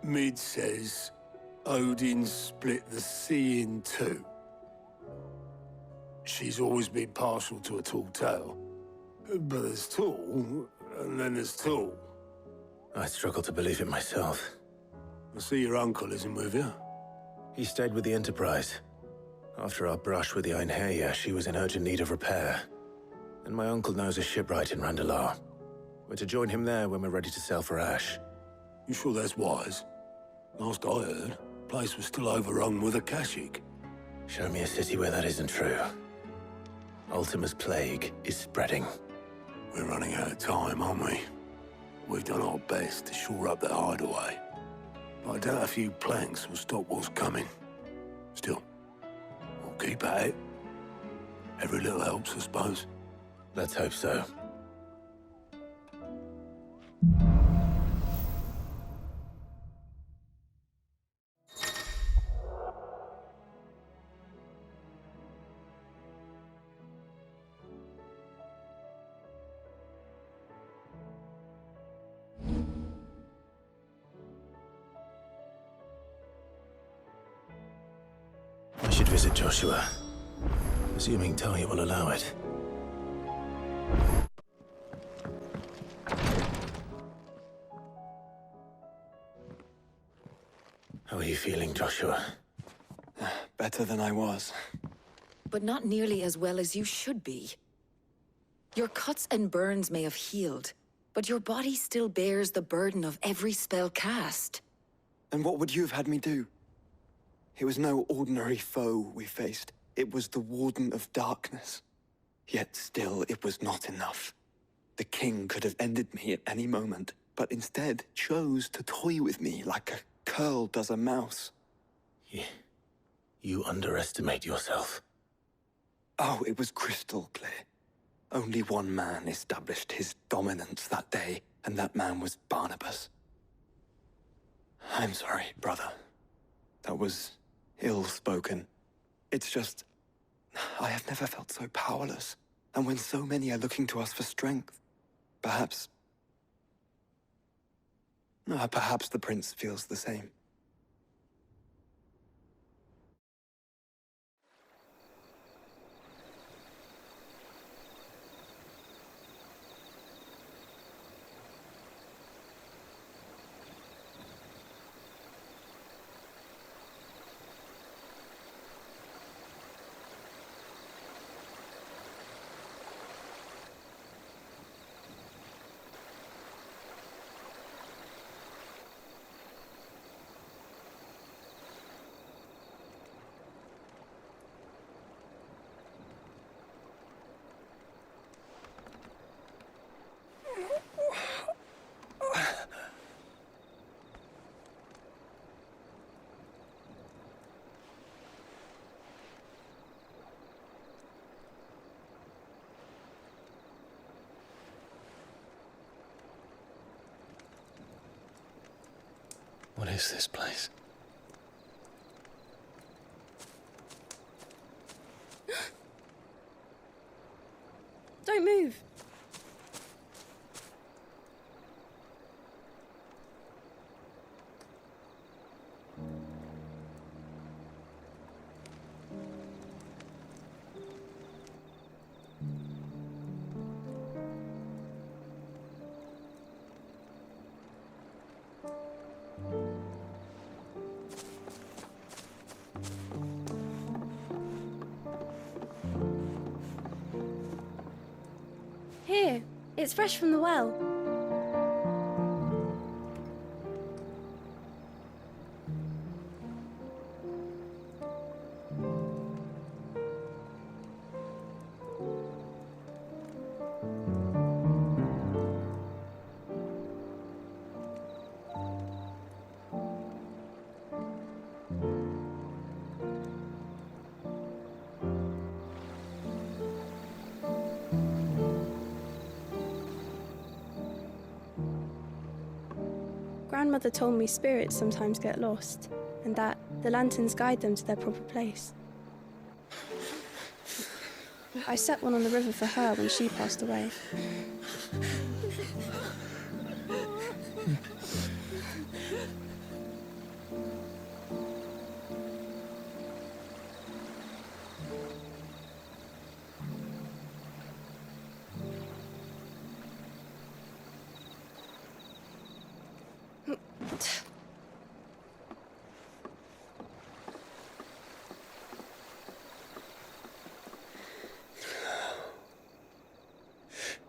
Mid says Odin split the sea in two. She's always been partial to a tall tale. But there's tall, and then there's tall. I struggle to believe it myself. I see your uncle isn't with you. He stayed with the Enterprise. After our brush with the Einherja, she was in urgent need of repair. And my uncle knows a shipwright in Randalar. We're to join him there when we're ready to sail for Ash. You sure that's wise? Last I heard, the place was still overrun with Akashic. Show me a city where that isn't true. Ultima's plague is spreading. We're running out of time, aren't we? We've done our best to shore up the hideaway. But I doubt a few planks will stop what's coming. Still, we'll keep at it. Every little helps, I suppose. Let's hope so. I should visit Joshua, assuming Talia will allow it. How are you feeling, Joshua? Better than I was. But not nearly as well as you should be. Your cuts and burns may have healed, but your body still bears the burden of every spell cast. Then what would you have had me do? It was no ordinary foe we faced. It was the Warden of Darkness. Yet still, it was not enough. The king could have ended me at any moment, but instead chose to toy with me like a curl does a mouse. You underestimate yourself. Oh, it was crystal clear. Only one man established his dominance that day, and that man was Barnabas. I'm sorry, brother. That was ill-spoken. It's just, I have never felt so powerless. And when so many are looking to us for strength, perhaps the prince feels the same. What is this place? Don't move. Here, it's fresh from the well. Grandmother told me spirits sometimes get lost, and that the lanterns guide them to their proper place. I set one on the river for her when she passed away.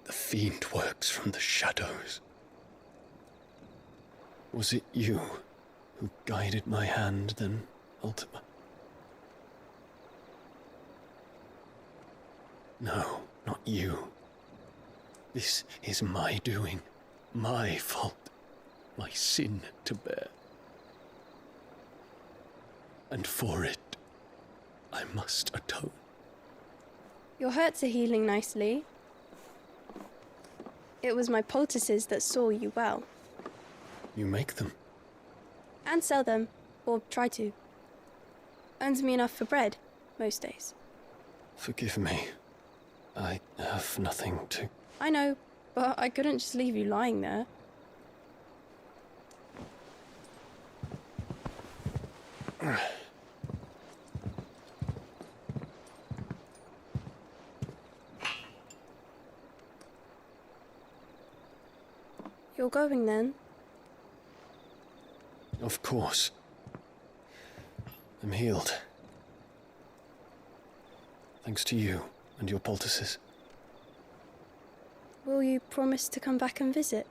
The fiend works from the shadows. Was it you who guided my hand then, Ultima? No, not you. This is my doing, my fault, my sin to bear. And for it, I must atone. Your hurts are healing nicely. It was my poultices that saw you well. You make them? And sell them, or try to. Earns me enough for bread, most days. Forgive me. I have nothing to... I know, but I couldn't just leave you lying there. You're going then? Of course. I'm healed. Thanks to you and your poultices. Will you promise to come back and visit?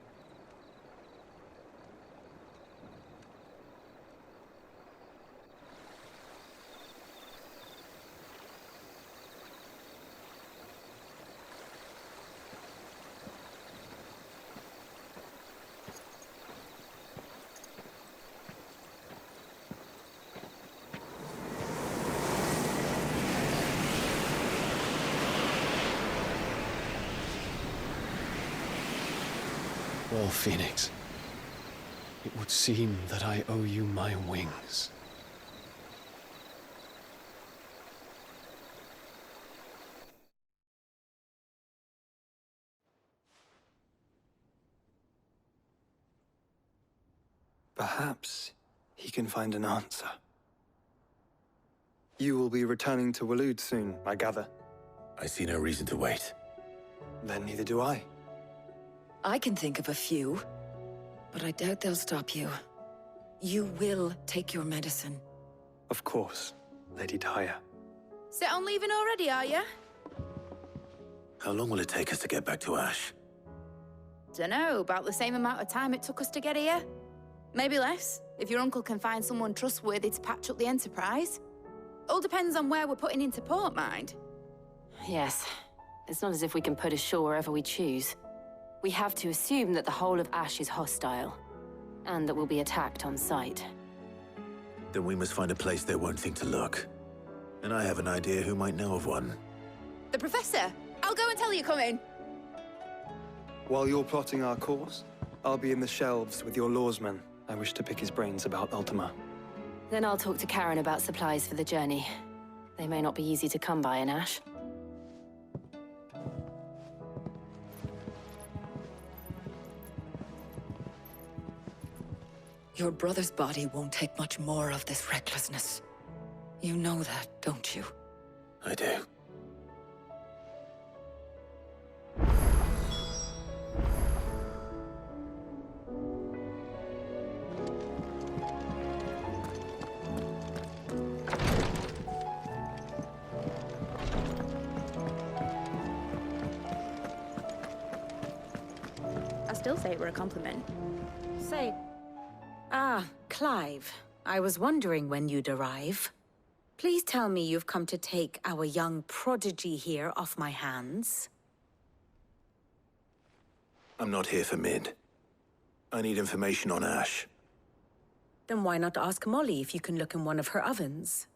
Well, Phoenix, it would seem that I owe you my wings. Perhaps he can find an answer. You will be returning to Waloed soon, I gather. I see no reason to wait. Then neither do I. I can think of a few, but I doubt they'll stop you. You will take your medicine. Of course, Lady Daya. Set on leaving already, are you? How long will it take us to get back to Ash? Dunno, about the same amount of time it took us to get here. Maybe less, if your uncle can find someone trustworthy to patch up the Enterprise. All depends on where we're putting into port, mind. Yes. It's not as if we can put ashore wherever we choose. We have to assume that the whole of Ash is hostile, and that we'll be attacked on sight. Then we must find a place they won't think to look. And I have an idea who might know of one. The Professor! I'll go and tell you coming! While you're plotting our course, I'll be in the shelves with your lawsman. I wish to pick his brains about Ultima. Then I'll talk to Karen about supplies for the journey. They may not be easy to come by in Ash. Your brother's body won't take much more of this recklessness. You know that, don't you? I do. I still say it were a compliment. Say... Ah, Clive. I was wondering when you'd arrive. Please tell me you've come to take our young prodigy here off my hands. I'm not here for Mid. I need information on Ash. Then why not ask Molly if you can look in one of her ovens?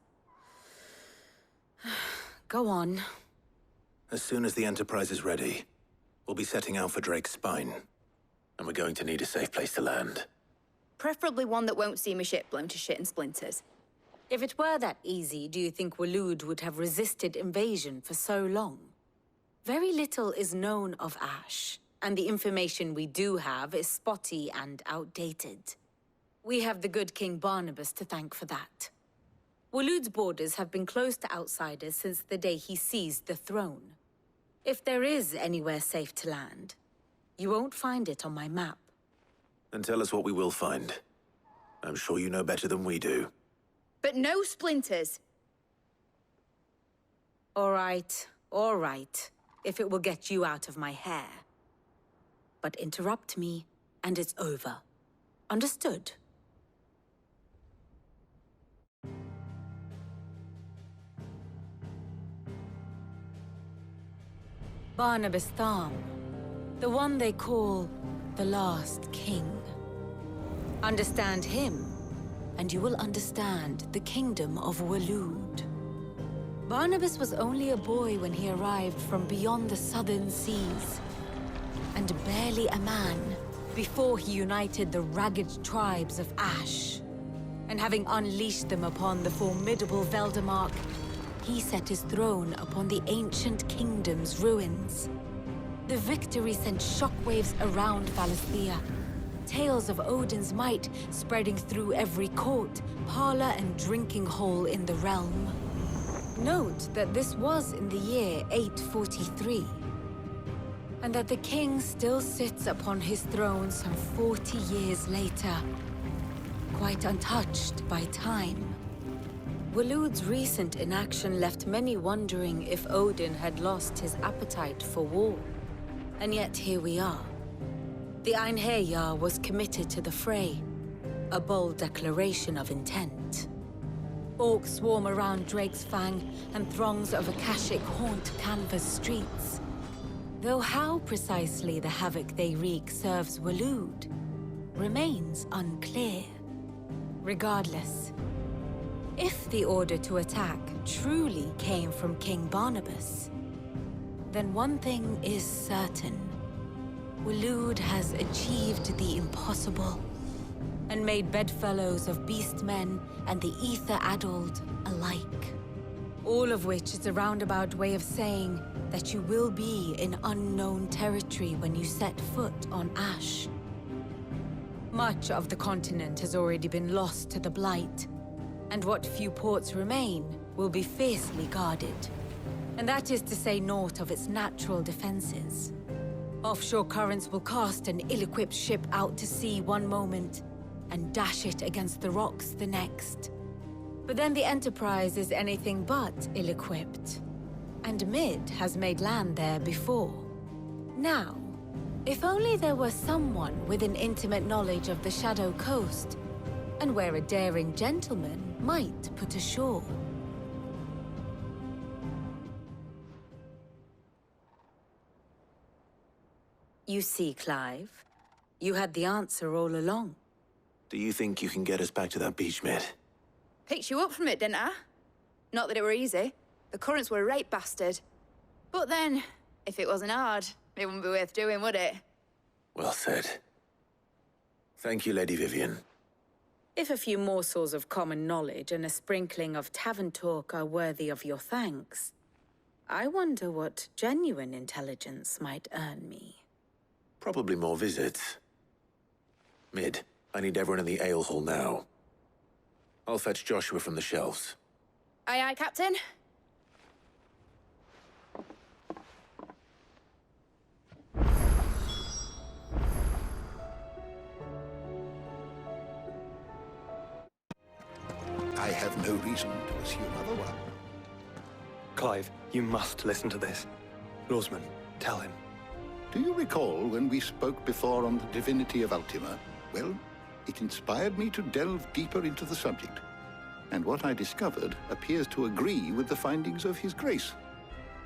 Go on. As soon as the Enterprise is ready, we'll be setting out for Drake's Spine. And we're going to need a safe place to land. Preferably one that won't see my ship blown to shit and splinters. If it were that easy, do you think Waloed would have resisted invasion for so long? Very little is known of Ash, and the information we do have is spotty and outdated. We have the good King Barnabas to thank for that. Waloed's borders have been closed to outsiders since the day he seized the throne. If there is anywhere safe to land, you won't find it on my map. And tell us what we will find. I'm sure you know better than we do. But no splinters. All right, if it will get you out of my hair. But interrupt me, and it's over. Understood? Barnabas Tharm, the one they call the last king. Understand him, and you will understand the kingdom of Waloed. Barnabas was only a boy when he arrived from beyond the southern seas, and barely a man before he united the ragged tribes of Ash. And having unleashed them upon the formidable Veldemark, he set his throne upon the ancient kingdom's ruins. The victory sent shockwaves around Valisthea, tales of Odin's might spreading through every court, parlor, and drinking hole in the realm. Note that this was in the year 843, and that the king still sits upon his throne some 40 years later, quite untouched by time. Waloed's recent inaction left many wondering if Odin had lost his appetite for war. And yet here we are. The Einherjar was committed to the fray, a bold declaration of intent. Orcs swarm around Drake's Fang, and throngs of Akashic haunt Canva's streets. Though how precisely the havoc they wreak serves Waloed remains unclear. Regardless, if the order to attack truly came from King Barnabas, then one thing is certain. Waloed has achieved the impossible, and made bedfellows of beastmen and the ether-addled alike. All of which is a roundabout way of saying that you will be in unknown territory when you set foot on Ash. Much of the continent has already been lost to the Blight, and what few ports remain will be fiercely guarded. And that is to say naught of its natural defenses. Offshore currents will cast an ill-equipped ship out to sea one moment, and dash it against the rocks the next. But then the Enterprise is anything but ill-equipped, and Mid has made land there before. Now, if only there were someone with an intimate knowledge of the Shadow Coast, and where a daring gentleman might put ashore. You see, Clive, you had the answer all along. Do you think you can get us back to that beach, Mid? Picked you up from it, didn't I? Not that it were easy. The currents were a right bastard. But then, if it wasn't hard, it wouldn't be worth doing, would it? Well said. Thank you, Lady Vivian. If a few morsels of common knowledge and a sprinkling of tavern talk are worthy of your thanks, I wonder what genuine intelligence might earn me. Probably more visits. Mid, I need everyone in the ale hall now. I'll fetch Joshua from the shelves. Aye, aye, Captain. I have no reason to assume otherwise. Clive, you must listen to this. Lawsman, tell him. Do you recall when we spoke before on the divinity of Ultima? Well, it inspired me to delve deeper into the subject. And what I discovered appears to agree with the findings of His Grace.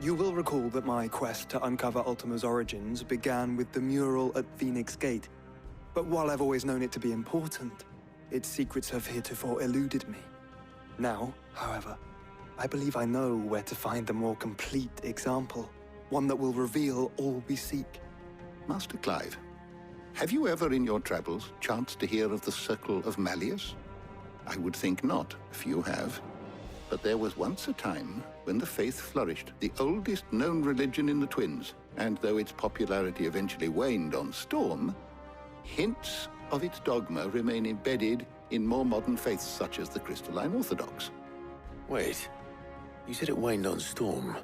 You will recall that my quest to uncover Ultima's origins began with the mural at Phoenix Gate. But while I've always known it to be important, its secrets have heretofore eluded me. Now, however, I believe I know where to find the more complete example. One that will reveal all we seek. Master Clive, have you ever in your travels chanced to hear of the Circle of Malleus? I would think not, if you have. But there was once a time when the faith flourished, the oldest known religion in the Twins. And though its popularity eventually waned on Storm, Hints of its dogma remain embedded in more modern faiths such as the Crystalline Orthodox. Wait. You said it waned on Storm.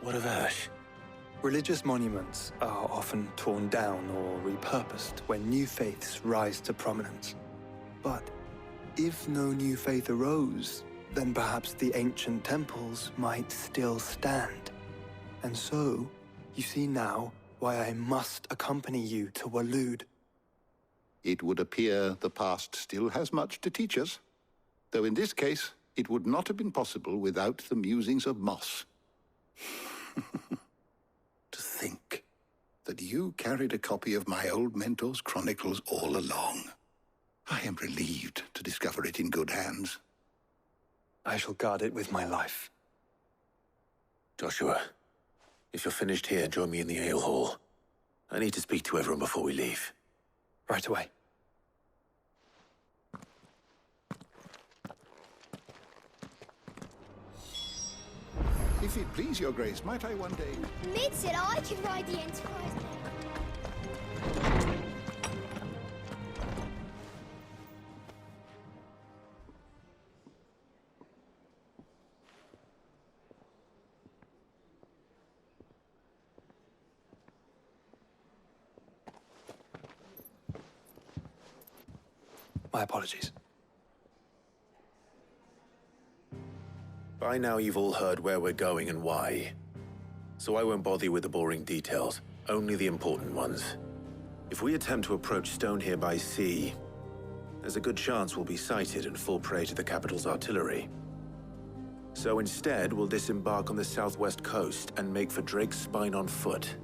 What of Ash? Religious monuments are often torn down or repurposed when new faiths rise to prominence. But if no new faith arose, then perhaps the ancient temples might still stand. And so, you see now why I must accompany you to Waloed. It would appear the past still has much to teach us, though in this case, it would not have been possible without the musings of Moss. To think that you carried a copy of my old mentor's chronicles all along. I am relieved to discover it in good hands. I shall guard it with my life. Joshua, if you're finished here, join me in the ale hall. I need to speak to everyone before we leave. Right away. If it please your grace, might I one day... Mid said I could ride the Enterprise. My apologies. By now you've all heard where we're going and why. So I won't bother you with the boring details, only the important ones. If we attempt to approach Stone here by sea, there's a good chance we'll be sighted and fall prey to the capital's artillery. So instead, we'll disembark on the southwest coast and make for Drake's Spine on foot.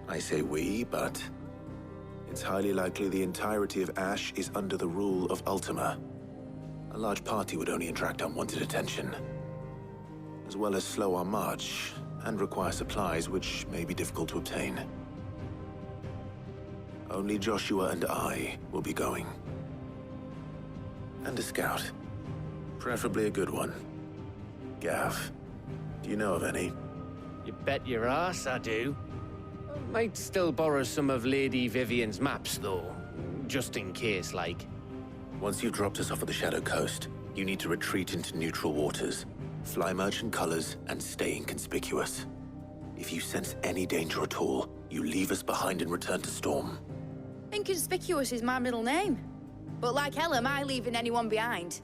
I say we, but it's highly likely the entirety of Ash is under the rule of Ultima. A large party would only attract unwanted attention, as well as slow our march and require supplies which may be difficult to obtain. Only Joshua and I will be going. And a scout. Preferably a good one. Gav, do you know of any? You bet your ass I do. Might still borrow some of Lady Vivian's maps, though. Just in case, like. Once you've dropped us off at the Shadow Coast, you need to retreat into neutral waters, fly merchant colors, and stay inconspicuous. If you sense any danger at all, you leave us behind and return to Storm. Inconspicuous is my middle name. But like hell am I leaving anyone behind.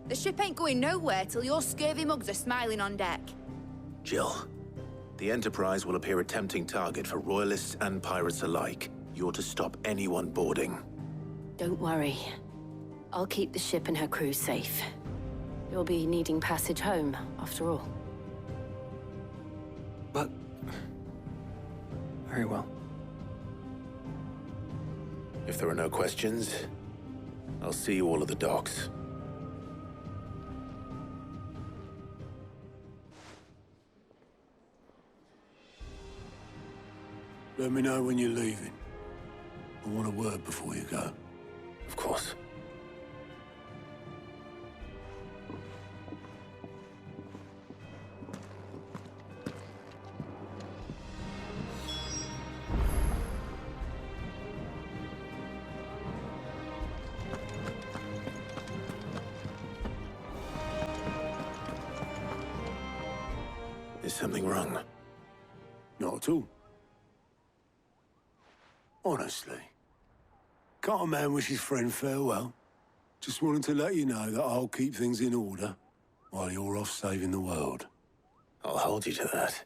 The ship ain't going nowhere till your scurvy mugs are smiling on deck. Jill, the Enterprise will appear a tempting target for royalists and pirates alike. You're to stop anyone boarding. Don't worry. I'll keep the ship and her crew safe. You'll be needing passage home, after all. But... very well. If there are no questions, I'll see you all at the docks. Let me know when you're leaving. I want a word before you go. Of course. Is something wrong? Not at all. Honestly. Can't a man wish his friend farewell? Just wanted to let you know that I'll keep things in order while you're off saving the world. I'll hold you to that.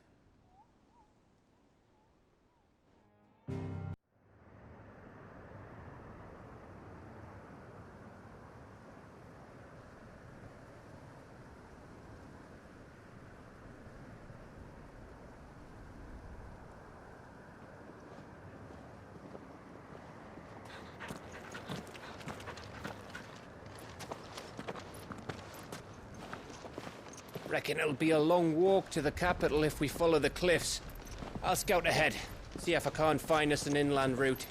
Reckon it'll be a long walk to the capital if we follow the cliffs. I'll scout ahead, see if I can't find us an inland route.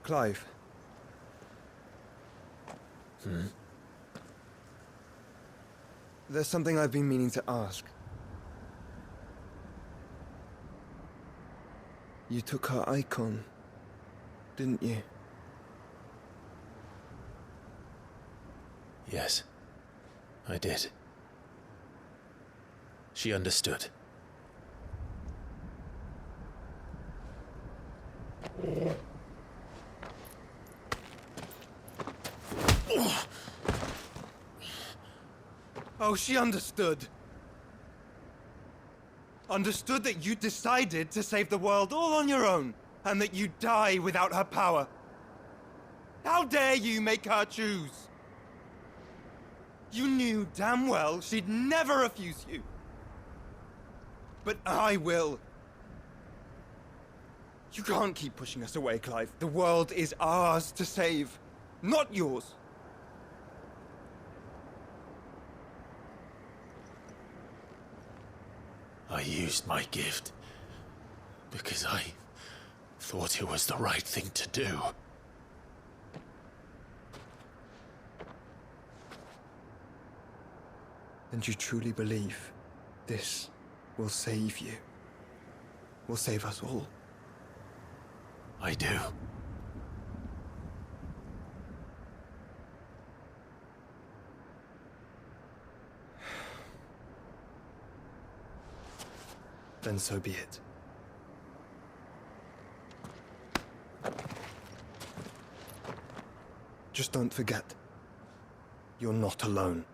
Clive. There's something I've been meaning to ask. You took her icon, didn't you? Yes, I did. She understood. Oh, she understood. Understood that you decided to save the world all on your own, and that you'd die without her power. How dare you make her choose? You knew damn well she'd never refuse you. But I will. You can't keep pushing us away, Clive. The world is ours to save, not yours. I used my gift because I thought it was the right thing to do. And you truly believe this will save you? Will save us all? I do. Then so be it. Just don't forget, you're not alone.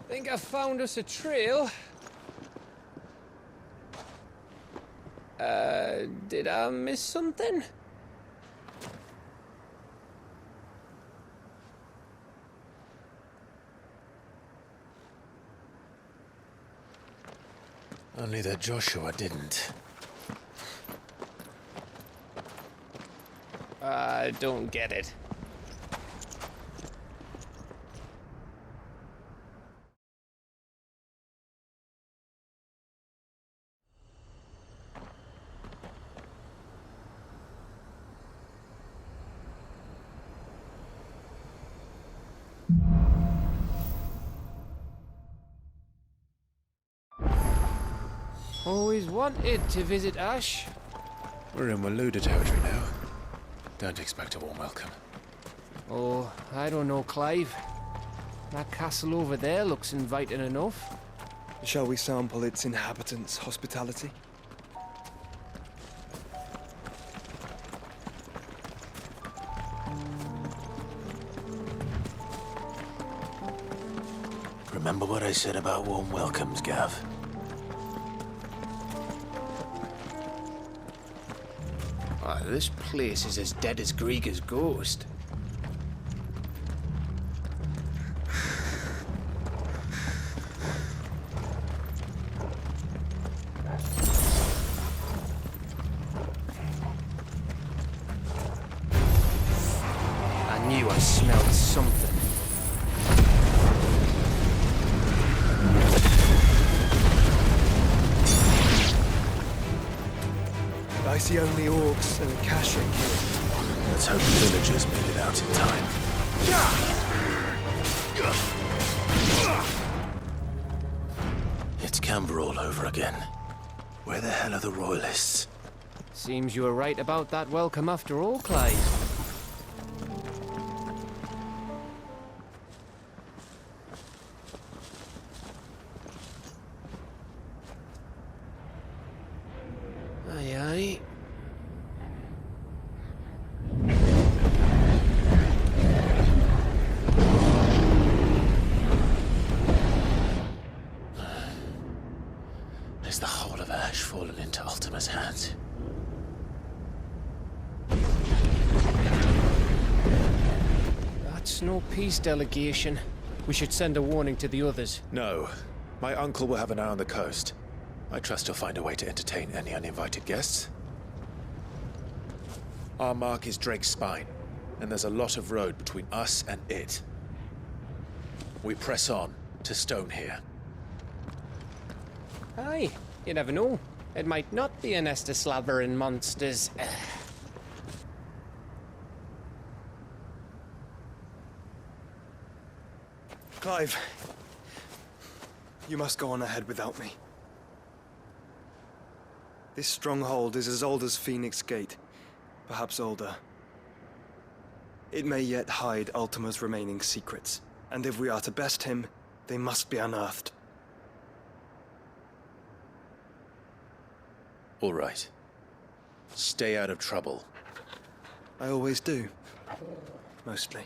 Think I found us a trail. Did I miss something? Only that Joshua didn't. I don't get it. Always wanted to visit Ash. We're in Waluda territory now. Don't expect a warm welcome. Oh, I don't know, Clive. That castle over there looks inviting enough. Shall we sample its inhabitants' hospitality? Remember what I said about warm welcomes, Gav? Oh, this place is as dead as Greagor's ghost. I knew I smelled something. I see only orcs and Akashic here. Let's hope the villagers made it out in time. It's Canberra all over again. Where the hell are the royalists? Seems you were right about that welcome after all, Clive. Aye, aye. Is the whole of Ash fallen into Ultima's hands? That's no peace delegation. We should send a warning to the others. No. My uncle will have an eye on the coast. I trust he'll find a way to entertain any uninvited guests. Our mark is Drake's Spine, and there's a lot of road between us and it. We press on to Stone here. Aye, you never know. It might not be a nest of slavering monsters. Clive, you must go on ahead without me. This stronghold is as old as Phoenix Gate, perhaps older. It may yet hide Ultima's remaining secrets, and if we are to best him, they must be unearthed. All right. Stay out of trouble. I always do. Mostly.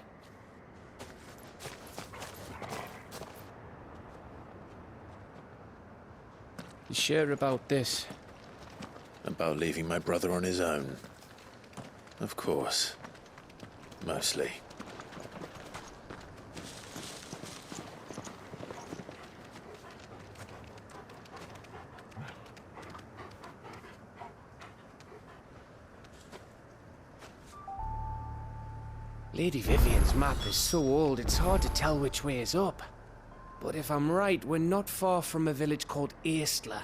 You sure about this? About leaving my brother on his own. Of course. Mostly. Lady Vivian's map is so old it's hard to tell which way is up. But if I'm right, we're not far from a village called Aistla.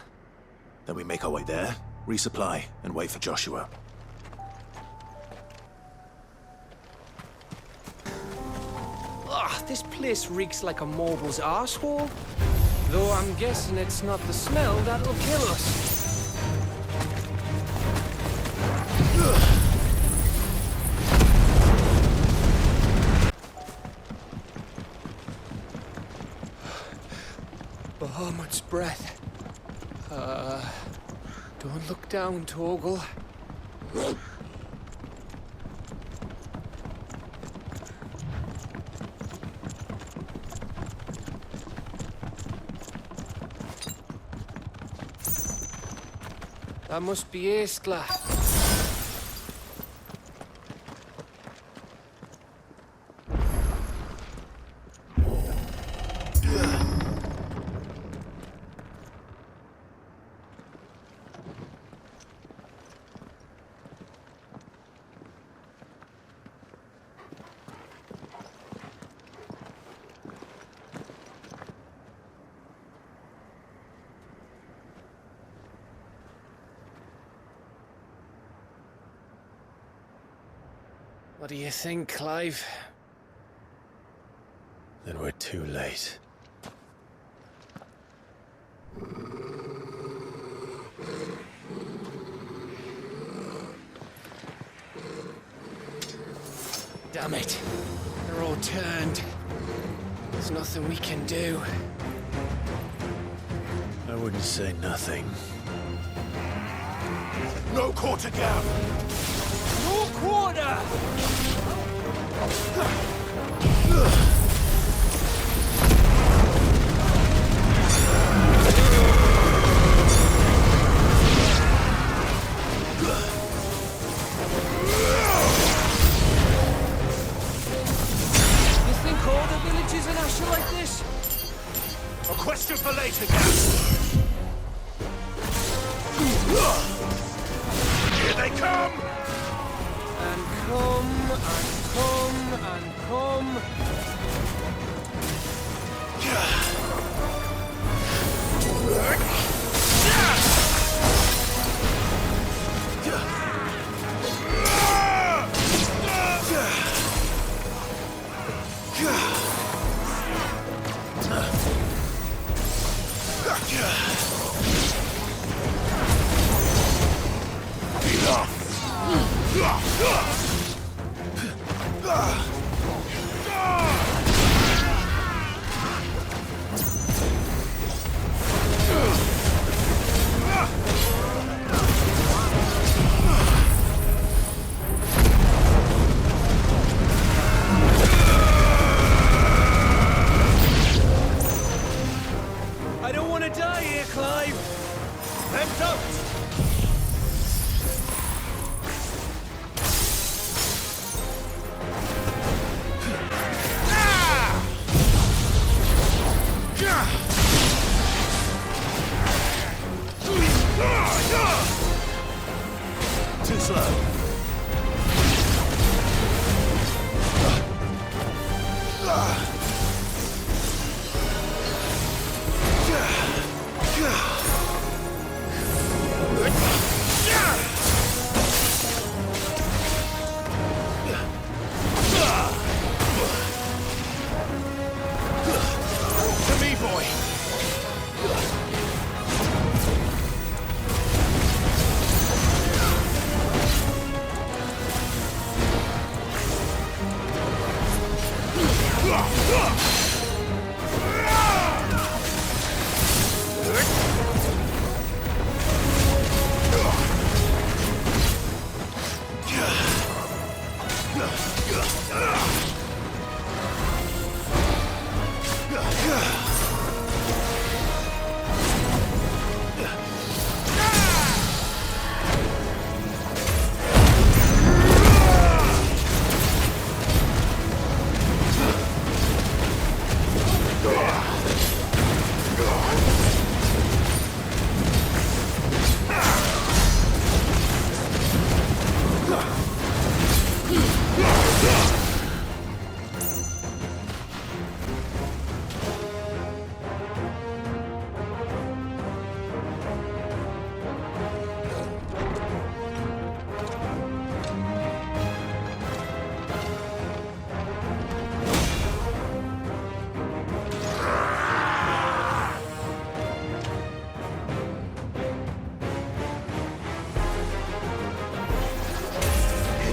Then we make our way there, resupply, and wait for Joshua. Ugh, this place reeks like a mobile's arsehole. Though I'm guessing it's not the smell that'll kill us. Bahamut's breath. Don't look down, Torgal. That must be Aistla. What do you think, Clive? Then we're too late. Damn it. They're all turned. There's nothing we can do. I wouldn't say nothing. No quarter gap! No quarter! You think all the villages in Asher like this? A question for later, Gap! Here they come! And come, and come, and come. I don't want to die here, Clive. Then don't!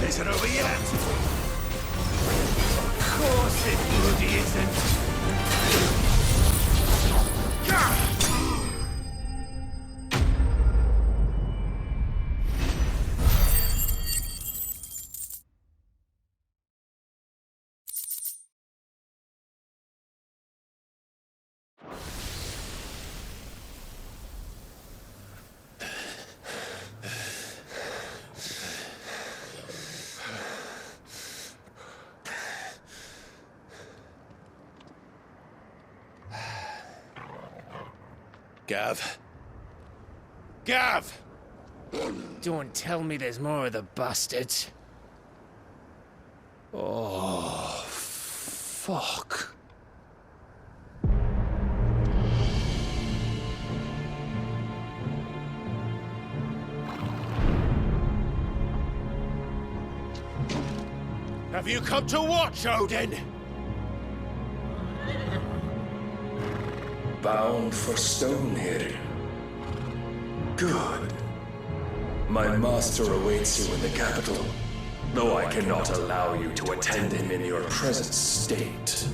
Isn't over yet. Of course it bloody isn't. Gav? Gav! Don't tell me there's more of the bastards. Oh, fuck. Have you come to watch, Odin? Bound for stone here. Good. My master awaits you in the capital, though I cannot allow you to attend him in your present state.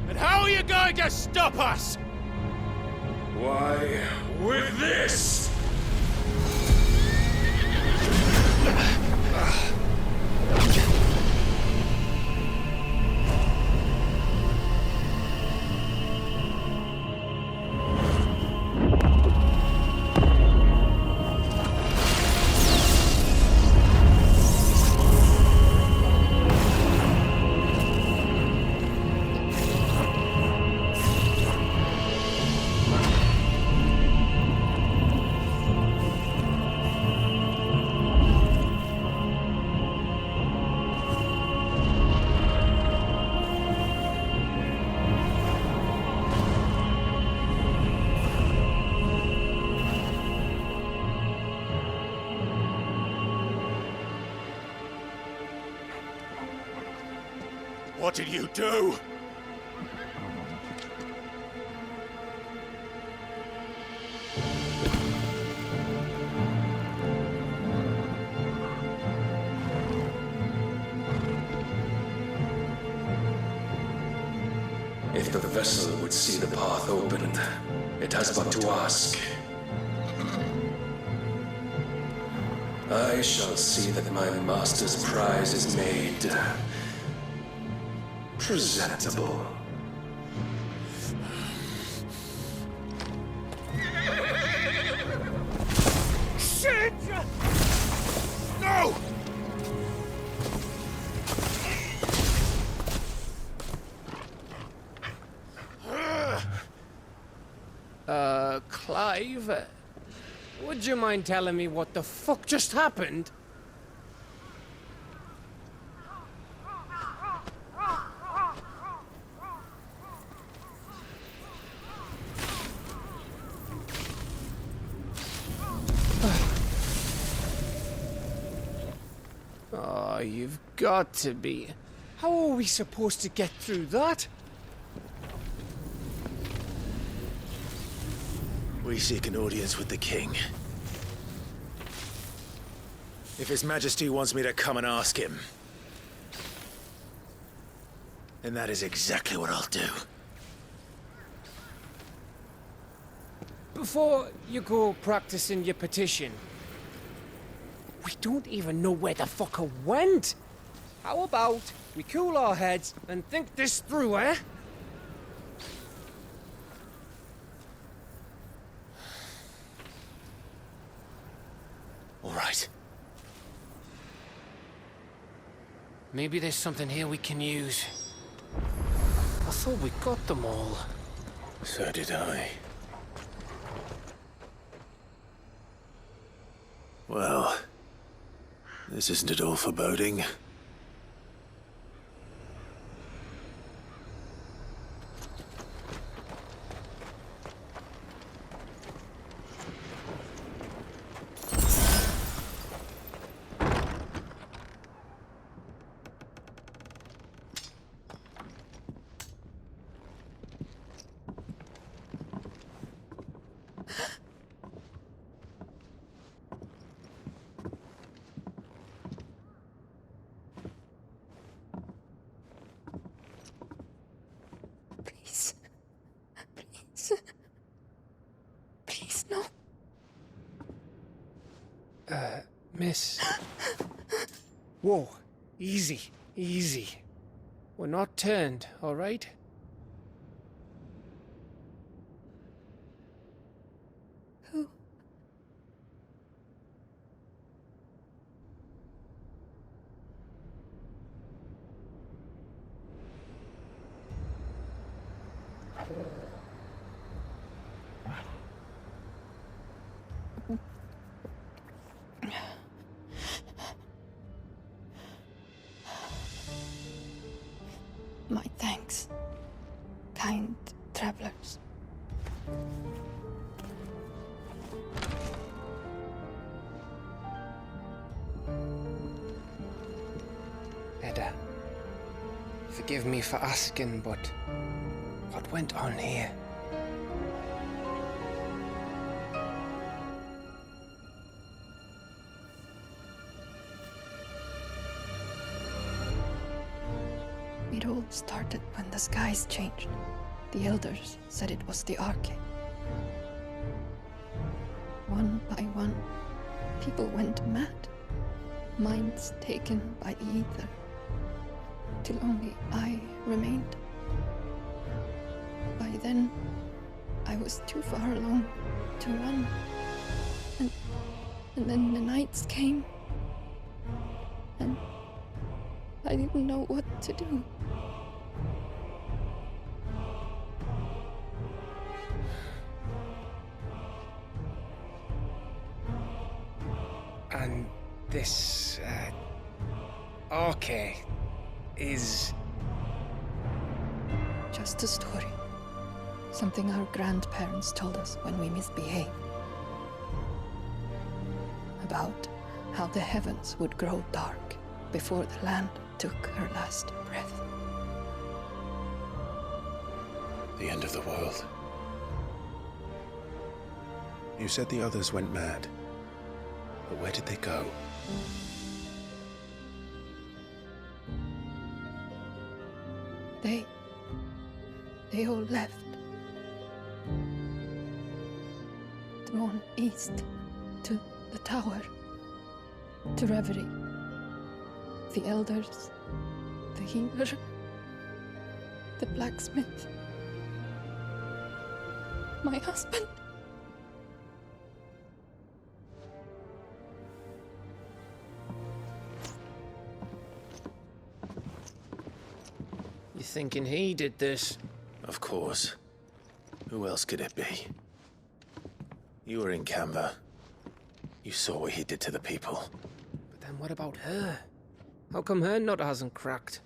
And how are you going to stop us? Why, with this! What did you do? If the vessel would see the path opened, it has but to ask. I shall see that my master's prize is made presentable. Shit! No! Clive? Would you mind telling me what the fuck just happened? Oh, you've got to be. How are we supposed to get through that? We seek an audience with the king. If His Majesty wants me to come and ask him, then that is exactly what I'll do. Before you go practicing your petition, we don't even know where the fucker went. How about we cool our heads and think this through, eh? All right. Maybe there's something here we can use. I thought we got them all. So did I. Well, this isn't at all foreboding. Please. Please. Please, no. Miss. Whoa. Easy. Easy. We're not turned, all right? Who? My thanks, kind travelers. Edda, forgive me for asking, but what went on here? It all started when the skies changed. The elders said it was the Arche. One by one, people went mad. Minds taken by the ether. Till only I remained. By then, I was too far along to run. And then the nights came. And I didn't know what to do. And this, Arche is... Just a story. Something our grandparents told us when we misbehaved. About how the heavens would grow dark before the land took her last breath. The end of the world. You said the others went mad. But where did they go? They all left. Drawn east to the tower. To Reverie. The elders. The healer. The blacksmith. My husband. You thinking he did this? Of course. Who else could it be? You were in Canva. You saw what he did to the people. But then what about her? How come her nut hasn't cracked?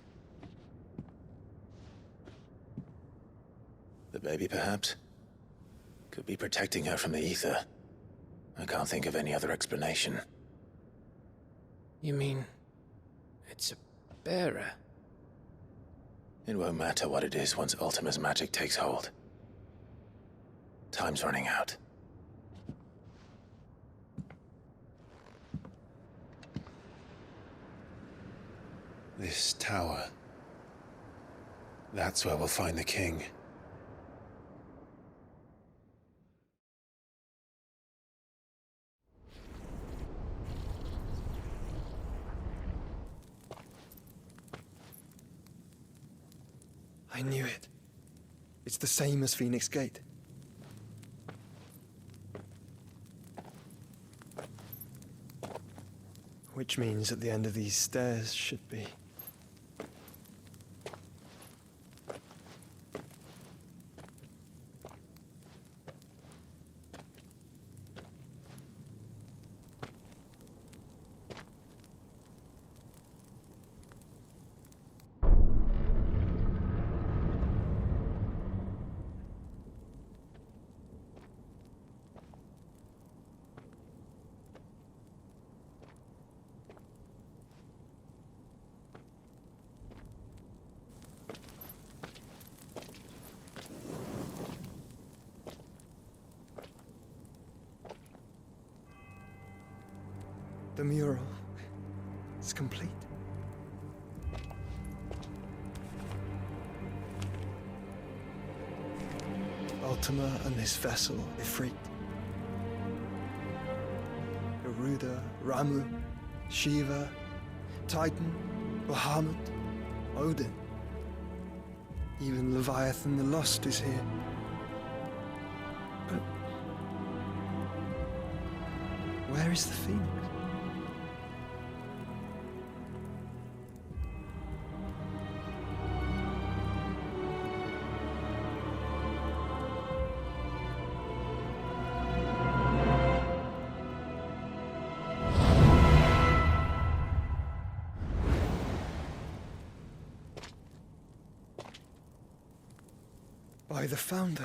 The baby, perhaps? Could be protecting her from the ether. I can't think of any other explanation. You mean... it's a bearer? It won't matter what it is once Ultima's magic takes hold. Time's running out. This tower. That's where we'll find the king. I knew it. It's the same as Phoenix Gate. Which means at the end of these stairs should be... The mural is complete. Ultima and his vessel, Ifrit. Garuda, Ramu, Shiva, Titan, Bahamut, Odin. Even Leviathan the Lost is here. But where is the Phoenix? By the Founder.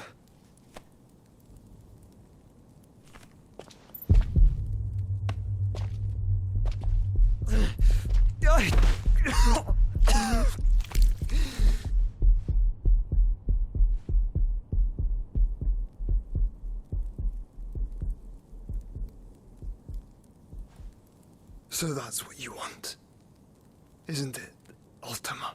So that's what you want, isn't it, Ultima?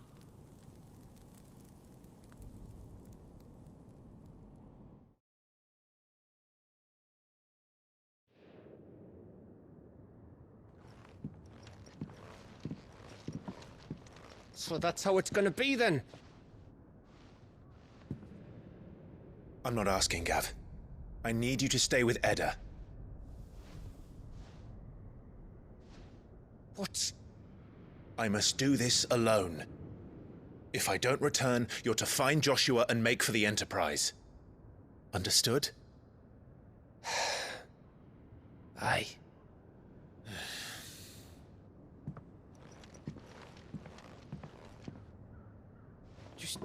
So that's how it's gonna be then? I'm not asking, Gav. I need you to stay with Edda. What? I must do this alone. If I don't return, you're to find Joshua and make for the Enterprise. Understood? Aye. Just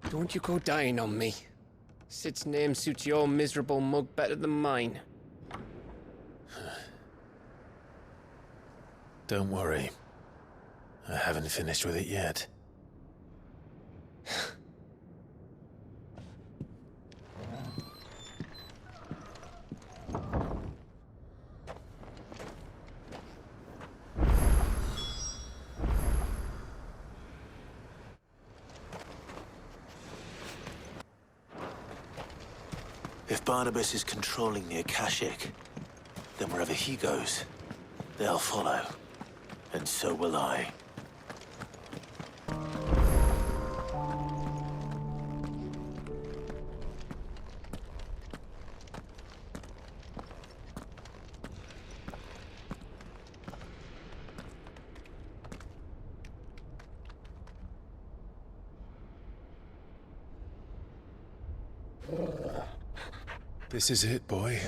don't you go dying on me. Sid's name suits your miserable mug better than mine. Don't worry. I haven't finished with it yet. If Barnabas is controlling the Akashic, then wherever he goes, they'll follow. And so will I. This is it, boy.